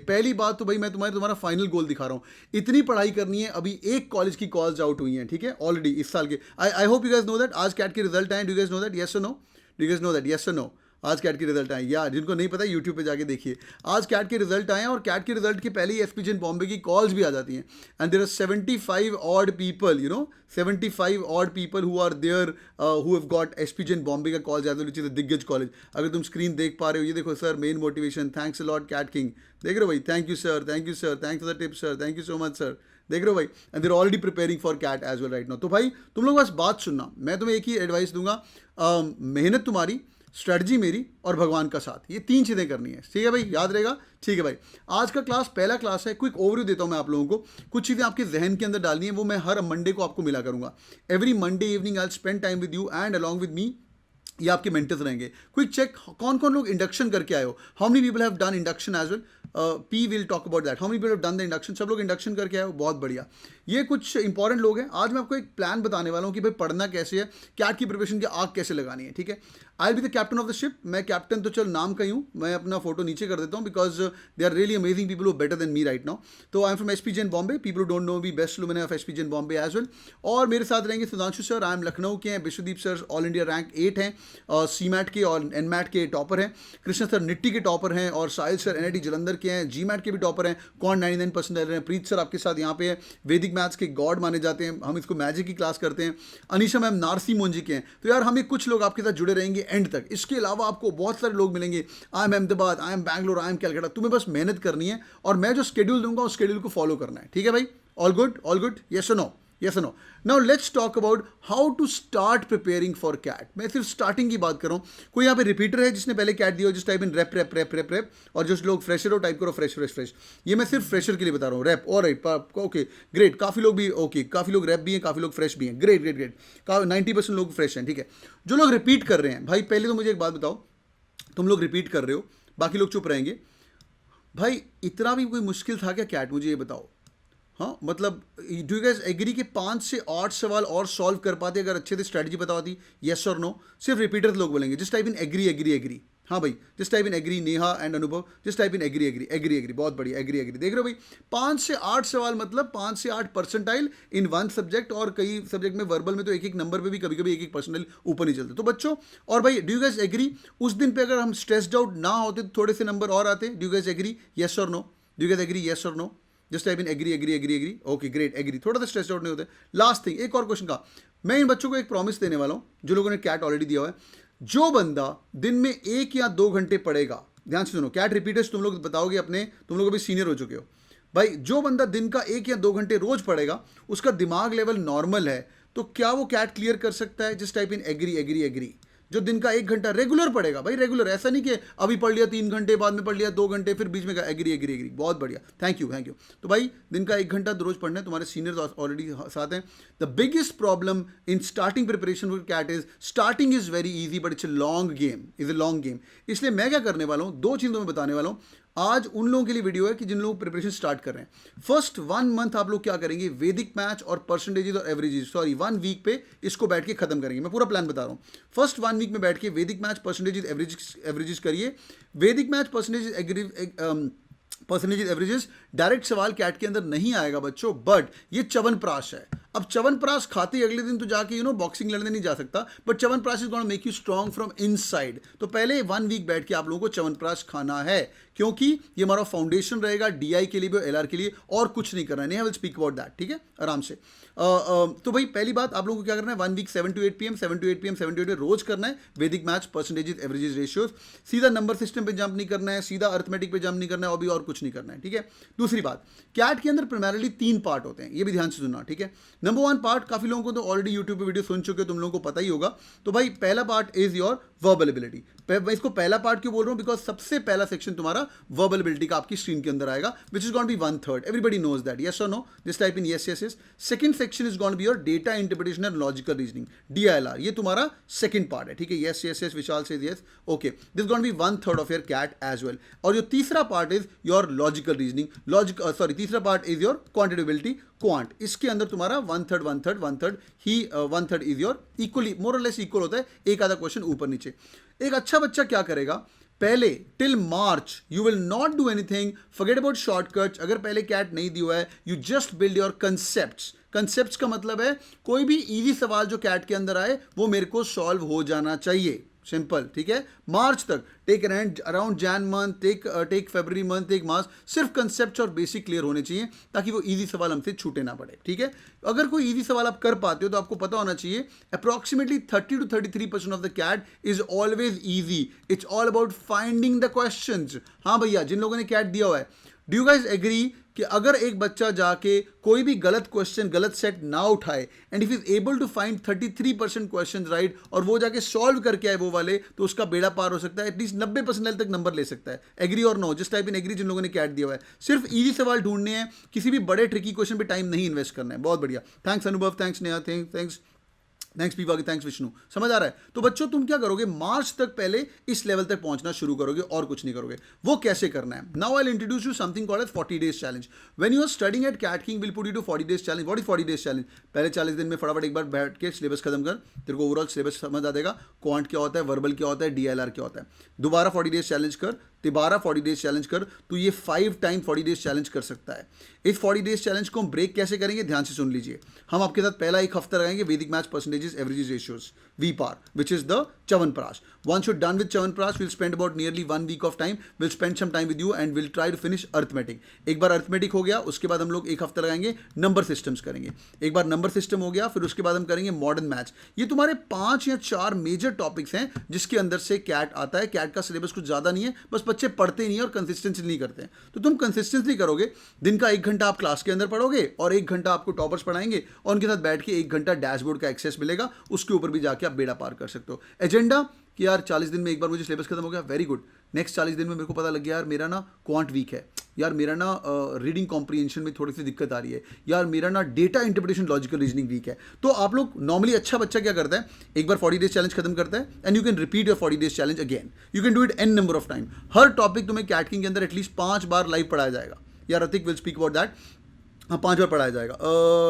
पहली बात तो भाई मैं तुम्हारा फाइनल गोल दिखा रहा हूं। इतनी पढ़ाई करनी है, अभी एक कॉलेज की कॉल्स आउट हुई हैं, ठीक है, ऑलरेडी इस साल के। I hope you guys know that आज कैट के रिजल्ट आए। Do you guys know that? Yes और no? Do you guys know that? Yes और नो? आज कैट के रिजल्ट आए, या जिनको नहीं पता यूट्यूब पे जाके देखिए। आज कैट के रिजल्ट आए हैं और कैट के रिजल्ट के पहले ही एसपीजीएन बॉम्बे की कॉल्स भी आ जाती हैं। And there are 75 odd people, 75 odd people who are there who have got SP Jain Bombay का कॉल जाता है, विच इज अ दिग्गज कॉलेज। अगर तुम स्क्रीन देख पा रहे हो, ये देखो sir, main motivation, thanks a lot CAT king. देख रहे हो भाई? Thank you sir, thank you sir, thanks for the tip sir, thank you so much sir. देख रहे हो भाई? And there already preparing for CAT as well right now. तो भाई तुम लोग बस बात सुनना, मैं तुम्हें एक ही एडवाइस दूंगा, मेहनत तुम्हारी, स्ट्रेटजी मेरी और भगवान का साथ, ये 3 चीज़ें करनी है, ठीक है भाई? याद रहेगा? ठीक है भाई। आज का क्लास पहला क्लास है, क्विक ओवरव्यू देता हूं मैं आप लोगों को। कुछ चीज़ें आपके जहन के अंदर डालनी है, वो मैं हर मंडे को आपको मिला करूंगा। Every Monday evening I will spend time with you and along with me, ये आपके मेंटर्स रहेंगे। क्विक चेक, कौन कौन लोग इंडक्शन करके आए हो? How many people have done induction as well? We will talk about that. How many people have done the induction? सब लोग इंडक्शन करके आए हो, बहुत बढ़िया। ये कुछ इंपॉर्टेंट लोग हैं। आज मैं आपको एक प्लान बताने वाला हूँ कि भाई पढ़ना कैसे है, कैट की प्रिपरेशन की आग कैसे लगानी है, ठीक है? I will be the captain of the ship. मैं कैप्टन तो चल नाम का ही हूँ, मैं अपना फोटो नीचे कर देता हूँ, because they are really amazing people who better than me right now. तो I am from SP Jain Bombay, people don't know me, best alumna of SP Jain Bombay as well. और मेरे साथ रहेंगे Sudhanshu sir, I am Lucknow के हैं। Vishwadeep sir all India rank 8 हैं, CMAT के और एनमैट के टॉपर हैं। कृष्ण सर निट्टी के टॉपर हैं, और साहिल सर एनआईटी जलंधर के हैं, जीमैट के भी टॉपर हैं, कौन 99% रहे हैं। प्रीत सर आपके साथ यहाँ पे है, वैदिक मैथ्स के गॉड माने जाते हैं, हम इसको मैजिक की क्लास करते हैं। अनीशा मैम नारसी मोंजी के हैं। तो यार हमें कुछ लोग आपके साथ जुड़े रहेंगे एंड तक। इसके अलावा आपको बहुत सारे लोग मिलेंगे। I am Ahmedabad, I am Bangalore, I am Calcutta. तुम्हें बस मेहनत करनी है और मैं जो शेड्यूल दूंगा उस शेड्यूल को फॉलो करना है, ठीक है भाई? All good? All good? Yes और नो? यस और no? Now let's talk about how to start preparing for CAT. मैं सिर्फ स्टार्टिंग की बात कर रहा हूँ। कोई यहाँ पे रिपीटर है जिसने पहले कैट दिया हो? जिस type in rap rap rap rap rap. और जो लोग फ्रेशर हो टाइप करो फ्रेश फ्रेश फ्रेश। ये मैं सिर्फ फ्रेशर के लिए बता रहा हूँ, रैप। और राइट, ओके ग्रेट। काफ़ी लोग भी ओके, काफ़ी लोग रैप भी हैं, काफ़ी लोग फ्रेश भी हैं। Great great great. 90% लोग फ्रेश हैं, ठीक है? जो लोग रिपीट कर रहे हैं भाई, पहले तो मुझे एक बात बताओ, तुम लोग रिपीट कर रहे हो, बाकी लोग चुप रहेंगे। भाई इतना भी कोई मुश्किल था क्या कैट? मुझे ये बताओ। हाँ मतलब, डू यू गाइस एग्री कि 5 से 8 सवाल और सॉल्व कर पाते अगर अच्छे से स्ट्रैटेजी पता होती? यस और नो? सिर्फ रिपीटर्स लोग बोलेंगे। Just type in agree agree agree. हाँ भाई, just type in agree. Neha and Anubhav, just type in agree agree agree agree. बहुत बढ़िया, एग्री एग्री। देख रहे हो भाई? 5 से 8 सवाल मतलब 5 से 8 परसेंटाइल इन वन सब्जेक्ट। और कई सब्जेक्ट में वर्बल में तो एक नंबर पे भी कभी कभी एक परसेंटाइल ऊपर नहीं चलते। तो बच्चों, और भाई डू यू गाइस एग्री उस दिन पे अगर हम स्ट्रेस्ड आउट ना होते तो थोड़े से नंबर और आते? Do you guys agree? Yes और no? Do you guys agree? Yes और no? Just type in agree agree agree agree. Okay great, agree. थोड़ा सा स्ट्रेस आउट नहीं होते। लास्ट थिंग, एक और क्वेश्चन का मैं इन बच्चों को एक प्रॉमिस देने वाला हूं, जो लोगों ने कैट ऑलरेडी दिया हुआ है। जो बंदा दिन में 1 या 2 घंटे पढ़ेगा, ध्यान से सुनो, कैट रिपीटर्स तुम लोग बताओगे अपने, तुम लोग अभी सीनियर हो चुके हो भाई। जो बंदा दिन का 1 या 2 घंटे रोज पढ़ेगा, उसका दिमाग लेवल नॉर्मल है, तो क्या वो कैट क्लियर कर सकता है? Just type in agree agree agree. जो दिन का 1 घंटा रेगुलर पढ़ेगा भाई, रेगुलर, ऐसा नहीं कि अभी पढ़ लिया 3 घंटे, बाद में पढ़ लिया 2 घंटे, फिर बीच में का एग्री एग्री एग्री। बहुत बढ़िया, थैंक यू थैंक यू। तो भाई दिन का 1 घंटा रोज पढ़ना है। तुम्हारे सीनियर्स ऑलरेडी साथ हैं। The biggest problem in starting preparation for CAT is starting is very easy but it's a long game, is a long game. इसलिए मैं क्या करने वाला हूँ, 2 चीज़ें मैं बताने वाला हूँ। आज उन लोगों के लिए वीडियो है कि जिन लोग प्रिपरेशन स्टार्ट कर रहे हैं। फर्स्ट 1 मंथ आप लोग क्या करेंगे, वैदिक मैथ्स और परसेंटेजेस और एवरेजेस, सॉरी 1 वीक पे इसको बैठ के खत्म करेंगे। मैं पूरा प्लान बता रहा हूँ। फर्स्ट 1 वीक में बैठ के वैदिक मैथ्स परसेंटेजेस एवरेजेस करिए। Vedic maths percentage averages direct सवाल कैट के अंदर नहीं आएगा बच्चों, बट ये च्यवनप्राश है। अब च्यवनप्राश खाते ही अगले दिन तो जाके बॉक्सिंग लड़ने नहीं जा सकता, but chyawanprash is gonna make you strong from inside. तो पहले 1 वीक बैठ के आप लोगों को च्यवनप्राश खाना है, क्योंकि ये हमारा फाउंडेशन रहेगा डीआई के लिए भी और एलआर के लिए, और कुछ नहीं करना है। नहीं, I will speak about that, ठीक है, आराम से। तो भाई पहली बात आप लोगों को क्या करना है, 1 week 7 to 8 PM 7 to 8 PM 7 to 8 रोज करना है वैदिक मैथ्स परसेंटेजेस एवरेजेस रेशियोज। सीधा नंबर सिस्टम पे जंप नहीं करना है, सीधा अर्थमेटिक पे जंप नहीं करना है, और भी और कुछ नहीं करना है, ठीक है। दूसरी बात, कैट के अंदर प्राइमरीली 3 पार्ट होते हैं, ये भी ध्यान से सुनना, ठीक है। नंबर 1 पार्ट, काफी लोगों को तो ऑलरेडी यूट्यूब पे वीडियो सुन चुके हो, तुम लोगों को पता ही होगा। तो भाई पहला part is your verbal ability. मैं इसको पहला पार्ट क्यों बोल रहा हूं, बिकॉज सबसे पहला सेक्शन तुम्हारा वर्बल एबिलिटी का आपकी स्क्रीन के अंदर आएगा, which is going to be 1/3। Everybody knows that, yes और no? Just type in yes yes yes. Second section is going to be your data interpretation and logical reasoning, DILR। ये तुम्हारा second part है, ठीक है। Yes yes yes, Vishal से yes, okay. This going to be 1/3 of your CAT as well. और जो तीसरा part is your logical reasoning, तीसरा part is your quantitative ability, quant, इसके अंदर तुम्हारा 1/3 1/3 1/3 ही 1/3 is your equally more or less equal होता है, एक आधा क्वेश्चन ऊपर नीचे। एक अच्छा बच्चा क्या करेगा, पहले till March you will not do anything, forget about shortcuts. अगर पहले कैट नहीं दिया है, you just build your concepts. Concepts का मतलब है कोई भी इजी सवाल जो कैट के अंदर आए वो मेरे को सॉल्व हो जाना चाहिए, सिंपल, ठीक है। मार्च तक, take around Jan month, take February month, take March, सिर्फ कंसेप्ट और बेसिक क्लियर होने चाहिए ताकि वो इजी सवाल हमसे छूटे ना पड़े, ठीक है। अगर कोई इजी सवाल आप कर पाते हो तो आपको पता होना चाहिए approximately 30 to 33% of the CAT is always easy, it's all about finding the questions. हाँ भैया, जिन लोगों ने कैट दिया हुआ है, डू यू गाइज एग्री कि अगर एक बच्चा जाके कोई भी गलत क्वेश्चन, गलत सेट ना उठाए and if is able to find 33% question right और वो जाके सॉल्व करके आए वो वाले, तो उसका बेड़ा पार हो सकता है, एटलीस्ट 90% तक नंबर ले सकता है। Agree or no, just type in agree जिन लोगों ने कैट दिया हुआ है। सिर्फ इजी सवाल ढूंढने हैं, किसी भी बड़े ट्रिकी क्वेश्चन पे टाइम नहीं इन्वेस्ट करना है। बहुत बढ़िया, थैंक्स अनुभव, थैंक्स नेहा, थैंक्स पीवा, थैंक्स विष्णु। समझ आ रहा है? तो बच्चों तुम क्या करोगे, मार्च तक पहले इस लेवल तक पहुंचना शुरू करोगे और कुछ नहीं करोगे। वो कैसे करना है? Now I will introduce you something called as 40 days challenge. When you are studying at CAT King will put you to 40 days challenge. What is 40 days challenge? पहले 40 दिन में फटाफट एक बार बैठ के सिलेबस खत्म कर, तेरे को ओवरऑल सिलेबस समझ आ जाएगा, क्वांट क्या होता है, वर्बल क्या होता है, DLR क्या होता है। दोबारा 40 डेज चैलेंज कर, दोबारा 40 डेज चैलेंज कर, तो ये 5 टाइम 40 डेज चैलेंज कर सकता है। इस 40 डेज चैलेंज को हम ब्रेक कैसे करेंगे, ध्यान से सुन लीजिए। हम आपके साथ पहला एक हफ्ता लगाएंगे वैदिक maths percentages averages ratios, VPAR, which is the Chyawanprash. Once you're done with Chyawanprash, we'll spend about nearly 1 week of time. We'll spend some time with you and we'll try to finish arithmetic. एक बार arithmetic हो गया, उसके बाद हम लोग एक हफ्ता लगाएंगे नंबर सिस्टम्स करेंगे। एक बार नंबर सिस्टम हो गया, फिर उसके बाद हम करेंगे मॉडर्न मैथ्स। ये तुम्हारे 5 या 4 मेजर टॉपिक्स हैं जिसके अंदर से कैट आता है। कैट का सिलेबस कुछ ज़्यादा नहीं है, बस बच्चे पढ़ते नहीं है और कंसिस्टेंसी नहीं करते हैं। तो तुम कंसिस्टेंसी करोगे, दिन का 1 घंटा आप क्लास के अंदर पढ़ोगे और 1 घंटा आपको टॉपर्स पढ़ाएंगे और उनके साथ बैठ के 1 घंटा डैशबोर्ड का एक्सेस मिलेगा, उसके ऊपर भी जाके आप बेड़ा पार कर सकते हो। एजेंडा कि यार 40 दिन में एक बार मुझे सिलेबस खत्म हो गया, वेरी गुड। नेक्स्ट 40 दिन में मेरे को पता लग गया यार मेरा ना क्वांट वीक है, यार मेरा ना रीडिंग कॉम्प्रीहेंशन में थोड़ी सी दिक्कत आ रही है, यार मेरा ना data interpretation logical reasoning weak है। तो आप लोग नॉर्मली अच्छा बच्चा क्या करता है, एक बार 40 डेज चैलेंज खत्म करता है and you can repeat your 40 days challenge again. You can do it n number of time. Her topic तुम्हें कैट किंग के अंदर एटलीस्ट 5 बार लाइव पढ़ाया जाएगा। यार Hrithik will speak about that. हाँ, 5 बार पढ़ाया जाएगा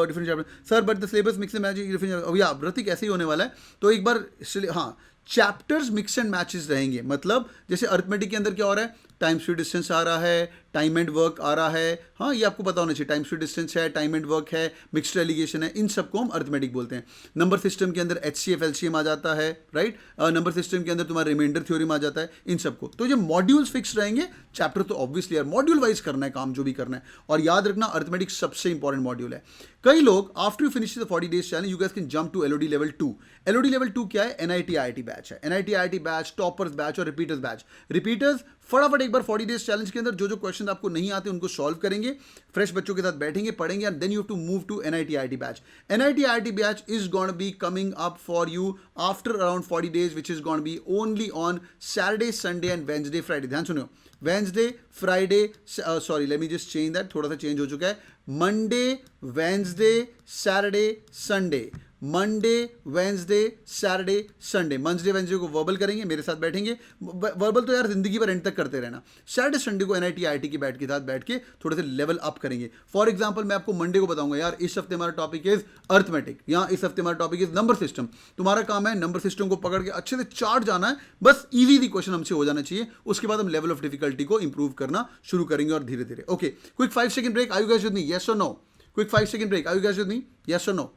different chapter sir, but the syllabus mix and match different. या ऋतिक ऐसे ही होने वाला है। तो एक बार हाँ, चैप्टर्स मिक्स एंड मैचेस रहेंगे। मतलब जैसे अरिथमेटिक के अंदर क्या हो रहा है, टाइम स्पीड डिस्टेंस आ रहा है, टाइम एंड वर्क आ रहा है। हाँ, ये आपको पता होना चाहिए, टाइम स्पीड डिस्टेंस है, टाइम एंड वर्क है, मिक्स्ड एलिगेशन है, इन सबको हम अरिथमेटिक बोलते हैं। नंबर सिस्टम के अंदर HCF LCM आ जाता है, राइट। नंबर सिस्टम के अंदर तुम्हारा रिमाइंडर थ्योरम आ जाता है, इन सबको। तो जो मॉड्यूल्स फिक्स रहेंगे, चैप्टर तो ऑब्वियसली यार मॉड्यूल वाइज करना है काम जो भी करना है। और याद रखना अरिथमेटिक सबसे इंपॉर्टेंट मॉड्यूल है। कई लोग after you finish the 40 days challenge you guys can jump to LOD level 2। LOD level 2 क्या है? NIT IIT बैच है। NIT IIT batch, toppers batch और रिपीटर्स बैच। रिपीटर्स फटाफट एक बार 40 डेज चैलेंज के अंदर जो जो क्वेश्चन आपको नहीं आते उनको सॉल्व करेंगे, फ्रेश बच्चों के साथ बैठेंगे, पढ़ेंगे, and then you have to move to NIT IIT batch. NIT IIT batch is gonna be coming up for you after around 40 days, which is gonna be only on Saturday, Sunday and Wednesday, Friday. ध्यान सुनो, Wednesday, Friday, sorry let me just change that, थोड़ा सा change हो चुका है। Monday, Wednesday, Saturday, Sunday. Monday, Wednesday, Saturday, Sunday. Monday Wednesday को verbal करेंगे, मेरे साथ बैठेंगे। वर्बल तो यार जिंदगी भर एंड तक करते रहना। सैटरडे संडे को NIT IIT की बैठ के साथ बैठ के थोड़े से लेवल अप करेंगे। फॉर एग्जांपल मैं आपको मंडे को बताऊंगा यार इस हफ्ते हमारा टॉपिक इज अरिथमेटिक, या इस हफ्ते हमारा टॉपिक इज नंबर सिस्टम। तुम्हारा काम है नंबर सिस्टम को पकड़ के अच्छे से चार्ट जाना है, बस इजी क्वेश्चन हमसे हो जाना चाहिए। उसके बाद हम लेवल ऑफ डिफिकल्टी को इंप्रूव करना शुरू करेंगे और धीरे धीरे। Okay, quick 5 second break. Are you guys with me? Yes और no? Quick 5 second break. Are you guys with me? Yes और no?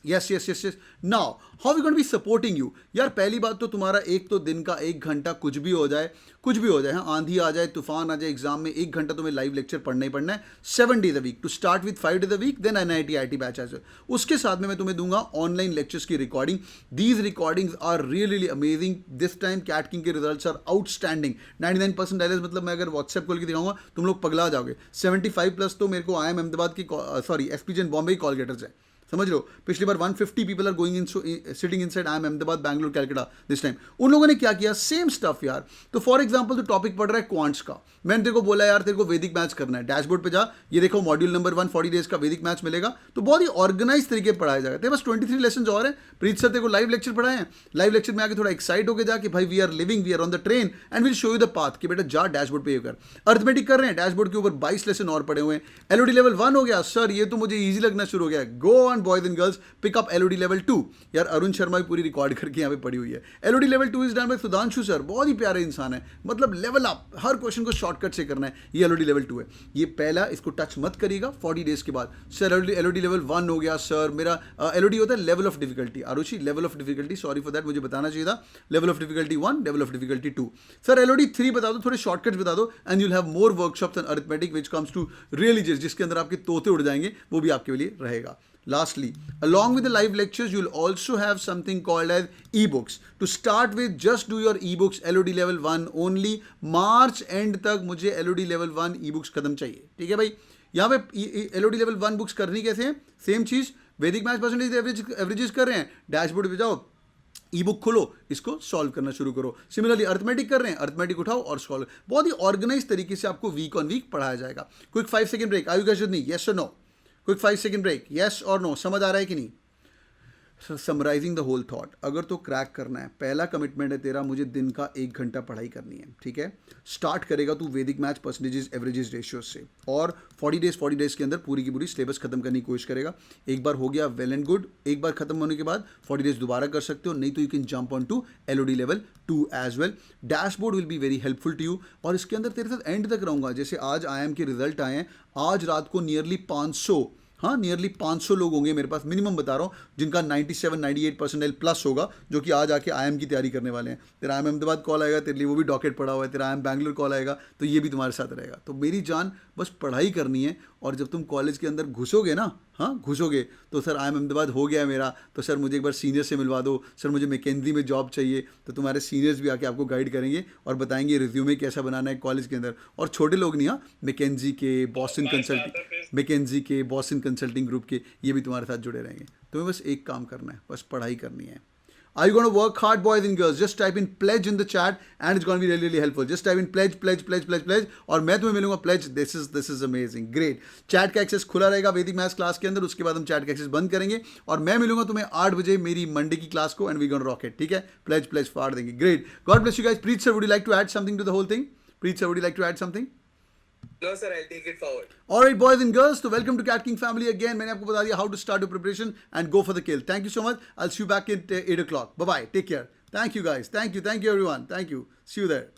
Yes. Now, how we going to be supporting you? यार पहली बात तो तुम्हारा एक तो दिन का 1 घंटा कुछ भी हो जाए, हाँ, आंधी आ जाए, तूफान आ जाए, एग्जाम में 1 घंटा तुम्हें लाइव लेक्चर पढ़ना ही पढ़ना है 7 days a week, to start with 5 days a week, then NIT IIT batch as well. उसके साथ में मैं तुम्हें दूंगा ऑनलाइन लेक्चर्स की recording. These recordings are really amazing. This time CAT King के रिजल्ट्स आर आउटस्टैंडिंग। 99% डायलेस, मतलब मैं अगर व्हाट्सएप खोल के दिखाऊंगा तुम लोग पगला जाओगे। 75+ तो मेरे को IIM अहमदाबाद की, सॉरी SPGN बॉम्बे की कॉल गेटर्स है। समझ लो, पिछली बार 150 people are going in sitting inside IIM Ahmedabad, Bangalore, Calcutta this time. उन लोगों ने क्या किया, सेम स्टफ यार। तो फॉर एग्जांपल तो टॉपिक पढ़ रहा है क्वांट्स का, मैंने तेरे को बोला यार तेरे को वैदिक मैथ्स करना है, डैशबोर्ड पे जा, ये देखो मॉड्यूल नंबर 1 40 डेज का वैदिक मैथ्स मिलेगा। तो बहुत ही ऑर्गेनाइज तरीके पढ़ाया जाएगा। तेरे बस 23 लेसन और हैं। प्रीत सर तेरे को लाइव लेक्चर पढ़ाए हैं, लाइव लेक्चर में आके थोड़ा एक्साइट होकर जा कि भाई we are living, we are on the train and will show you the path कि बेटा जा डैशबोर्ड पे ये कर। अर्थमेटिक कर रहे हैं, डैशबोर्ड के ऊपर 22 लेसन और पड़े हुए हैं। एलओडी लेवल 1 हो गया, सर ये तो मुझे ईजी लगना शुरू हो गया। Go on boys and girls, pick up LOD level 2। यार अरुण शर्मा भी पूरी रिकॉर्ड करके यहाँ पे पड़ी हुई है। Elodie level 2 is done by Sudhanshu sir, बहुत ही प्यारे इंसान है, मतलब लेवल अप, हर क्वेश्चन को शॉर्टकट से करना है। ये एलओडी लेवल 2 है। ये पहला, इसको टच मत करिएगा 40 डेज के बाद। सर एलओडी लेवल 1 हो गया सर मेरा। एलओडी होता है level of difficulty, Arushi level of difficulty, sorry for that, मुझे बताना चाहिए था। Level of difficulty 1, level of difficulty 2। Sir LOD 3 बता दो, थोड़े शॉर्टकट्स बता दो and you'll have more workshops and arithmetic which comes to really जिसके अंदर आपके तोते उड़ जाएंगे, वो भी आपके लिए रहेगा। Lastly, along with the live lectures, you'll also have something called as ebooks. To start with, just do your ebooks LOD level 1 only. March end तक मुझे LOD level 1 ebooks खत्म चाहिए, ठीक है भाई। यहाँ पे LOD level 1 बुक्स करनी कैसे हैं, सेम चीज, वैदिक मैथ्स परसेंटेज एवरेजेस कर रहे हैं, डैशबोर्ड पे जाओ, ई बुक खोलो, इसको सॉल्व करना शुरू करो। सिमिलरली अर्थमेटिक कर रहे हैं, अर्थमेटिक उठाओ और सॉल्व। बहुत ही ऑर्गेनाइज तरीके से आपको वीक ऑन वीक पढ़ाया जाएगा। Quick 5 second break, are you guys with me, yes और no? Quick 5 second break, yes और नो, समझ आ रहा है कि नहीं? समराइजिंग द होल थॉट, अगर तो क्रैक करना है, पहला कमिटमेंट है तेरा, मुझे दिन का 1 घंटा पढ़ाई करनी है, ठीक है। स्टार्ट करेगा तू वैदिक मैथ्स परसेंटेजेस एवरेजेस रेशियोज से, और 40 डेज के अंदर पूरी की पूरी सिलेबस खत्म करने की कोशिश करेगा। एक बार हो गया वेल एंड गुड, एक बार खत्म होने के बाद 40 डेज दोबारा कर सकते हो, नहीं तो you can jump on to LOD level 2 as well. Dashboard will be very helpful to you, और इसके अंदर तेरे साथ एंड तक रहूंगा। जैसे आज IIM के रिजल्ट आए हैं, आज रात को नियरली 500 लोग होंगे मेरे पास, मिनिमम बता रहा हूँ, जिनका 97-98 परसेंटाइल प्लस होगा, जो कि आज आके IIM की तैयारी करने वाले हैं। तेरा IIM अहमदाबाद कॉल आएगा, तेरे लिए वो भी डॉकेट पड़ा हुआ है। तेरा IIM बैंगलोर कॉल आएगा, तो ये भी तुम्हारे साथ रहेगा। तो मेरी जान, बस पढ़ाई करनी है। और जब तुम कॉलेज के अंदर घुसोगे ना, घुसोगे तो सर IIM अहमदाबाद हो गया है मेरा, तो सर मुझे एक बार सीनियर से मिलवा दो, सर मुझे मैकेंजी में जॉब चाहिए। तो तुम्हारे सीनियर्स भी आके आपको गाइड करेंगे और बताएंगे रिज्यूमे कैसा बनाना है कॉलेज के अंदर। और छोटे लोग नहीं, मैकेंजी के, बॉस्टन कंसल्टिंग ग्रुप के, ये भी तुम्हारे साथ जुड़े रहेंगे। तुम्हें बस एक काम करना है, बस पढ़ाई करनी है। Are you going to work hard, boys and girls? Just type in pledge in the chat and it's going to be really, really helpful. Just type in pledge, और मैं तुम्हें मिलूंगा pledge. This is amazing, great. Chat का access खुला रहेगा वैदिक maths class के अंदर, उसके बाद हम चैट का एक्सेस बंद करेंगे और मैं मिलूंगा तुम्हें 8 बजे मेरी मंडे की क्लास को, and we gonna rock it, ठीक है? pledge फाड़ देंगे, great. God bless you guys. Preet sir, would you like to add something to the whole thing? Preet sir, would you like to add something? No sir, I'll take it forward. All right, boys and girls, so welcome to Cat King family again. मैंने आपको बता दिया how to start your preparation and go for the kill. Thank you so much. I'll see you back at 8 o'clock. Bye bye. Take care. Thank you guys. Thank you everyone. Thank you. See you there.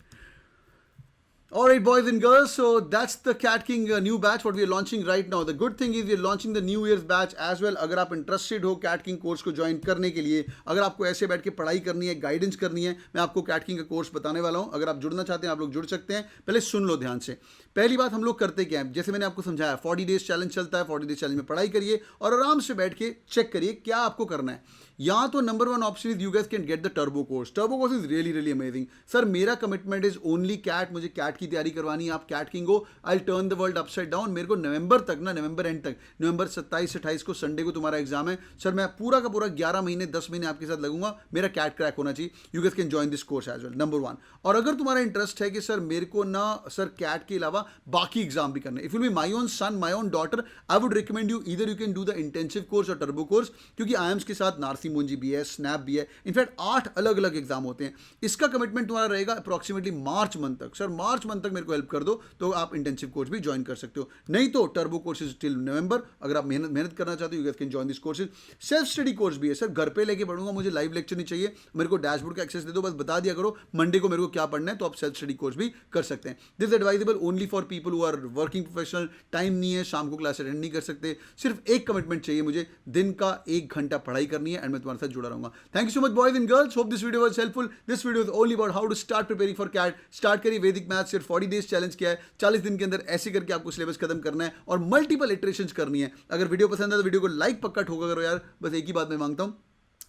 All right, boys and girls, so that's the Cat King new batch what we are launching right now. The good thing is we are launching the New Year's batch as well. अगर आप interested हो Cat King course को join करने के लिए, अगर आपको ऐसे बैठ के पढ़ाई करनी है, गाइडेंस करनी है, मैं आपको Cat King का कोर्स बताने वाला हूँ। अगर आप जुड़ना चाहते हैं, आप लोग जुड़ सकते हैं। पहले सुन लो ध्यान से। पहली बात, हम लोग करते क्या है, जैसे मैंने आपको समझाया, 40 डेज चैलेंज चलता है। 40 डेज चैलेंज में पढ़ाई करिए और आराम से बैठ के चेक करिए क्या आपको करना है। यहाँ तो number 1 option is you guys can get the turbo course. Turbo course is really amazing. Sir मेरा कमिटमेंट इज ओनली कैट, मुझे कैट की तैयारी करवानी है। आप कैट किंग हो, I turn the world upside down. मेरे को नवंबर तक ना, नवंबर एंड तक, नवंबर 27-28 को संडे को तुम्हारा एग्जाम है। सर मैं पूरा का पूरा 11 महीने 10 महीने आपके साथ लगूंगा। मेरा कैट क्रैक होना चाहिए। You guys can join this course as well, number 1। और अगर तुम्हारा इंटरेस्ट है कि सर मेरे को ना सर कैट के अलावा बाकी एग्जाम भी करना है, if you be my own son, my own daughter, I would recommend you either you can do the intensive course और टर्बो कोर्स, क्योंकि IIMs के साथ नारसी मुंजी भी है, स्नैप भी है, इनफैक्ट 8 अलग अलग एग्जाम होते हैं। इसका कमिटमेंट तुम्हारा रहेगा अप्रॉक्सीमेटली मार्च मंथ तक। सर मार्च मंथ तक मेरे को हेल्प कर दो, तो आप इंटेंसिव कोर्स भी ज्वाइन कर सकते हो। नहीं तो टर्बो कोर्सेज टिल नवंबर। अगर आप मेहनत करना चाहते हो, you guys can join this courses. Self study course भी है। सर घर पे लेके पढ़ूंगा, मुझे लाइव लेक्चर नहीं चाहिए, मेरे को डैशबोर्ड का एक्सेस दे दो, बस बता दिया करो मंडे को मेरे को क्या पढ़ना है, तो आप सेल्फ स्टडी कोर्स भी कर सकते हैं। This advisable only for people who are working professional, time नहीं है, शाम को क्लास अटेंड नहीं कर सकते। सिर्फ एक कमिटमेंट चाहिए मुझे, दिन का 1 घंटा पढ़ाई करनी है, एंड मैं तुम्हारे साथ जुड़ा रहूंगा। Thank you so much boys and girls, hope this video was helpful. This video is only about how to start preparing for CAT. Start करिए वैदिक मैथ्स। सिर्फ 40 डेज चैलेंज किया है, 40 दिन के अंदर ऐसे करके आपको सिलेबस खत्म करना है और मल्टीपल इटरेशंस करनी है। अगर वीडियो पसंद है तो वीडियो को लाइक पक्का ठोका करो यार। बस एक ही बात मैं मांगता हूं,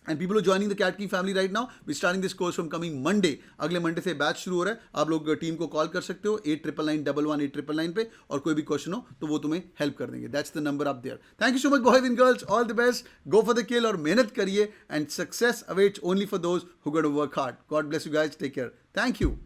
and people joining the CAT की family right now we starting this course from coming Monday. अगले मंडे से बैच शुरू हो रहा है। आप लोग टीम को कॉल कर सकते हो 8999118999 पे, और कोई भी क्वेश्चन हो तो वो तुम्हें हेल्प कर देंगे। That's the number up there. Thank you so much boys and girls, all the best, go for the kill और मेहनत करिए, and success awaits only for those who gonna work hard. God bless you guys, take care, thank you.